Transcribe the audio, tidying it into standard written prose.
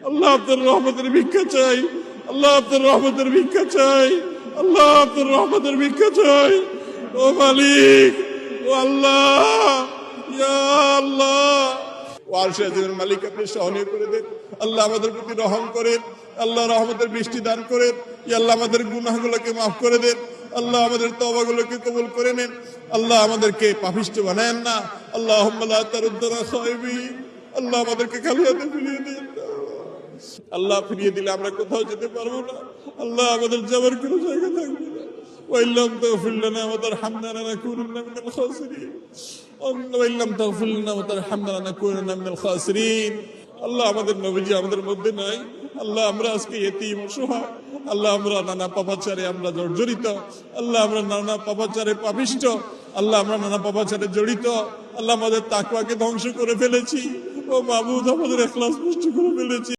আল্লাহ আপনার রহমতের ভিক্ষা চাই, আল্লাহ আপনার রহমতের ভিক্ষা চাই, আল্লাহ আপনার রহমতের ভিক্ষা চাই। ও মালিক, ও আল্লাহ, ইয়া আল্লাহ, ও আরশে আজিমের মালিক আপনি সহনীয় করে দেন। আল্লাহ আমাদের প্রতি রহম করেন, আল্লাহ রহমতের বৃষ্টি দান করেন। ইয়া আল্লাহ আমাদের গুনাহগুলোকে মাফ করে দেন, আল্লাহ আমাদের তওবাগুলোকে কবুল করে নেন, আল্লাহ আমাদেরকে পাপিষ্ঠ বানায়েন না। আল্লাহুম্মা লা তারুদ্দানা খায়বিন, আল্লাহ আমাদেরকে খালি হাতে ফিরিয়ে দিন। আল্লাহ ফিরিয়ে দিলে আমরা কোথাও যেতে পারবো না, আল্লাহ আমাদের যাবার কোনো জায়গা থাকবে না। وإن لم تغفر لنا وترحمنا لنكونن من الخاسرين وإن لم تغفر لنا وترحمنا لنكونن من الخاسرين। আল্লাহ আমাদের নবীজি আমাদের মধ্যে নাই, আল্লাহ আমরা আজকে ইতিম অসহায়, আল্লাহ আমরা নানা পাপাচারে আমরা জর্জরিত, আল্লাহ আমরা নানা পাপাচারে পাপিষ্ঠ, আল্লাহ আমরা নানা পাপাচারে জড়িত, আল্লাহ আমাদের তাকওয়াকে ধ্বংস করে ফেলেছি। ও মাবুদ আমাদের ইখলাস নষ্ট করে ফেলেছি।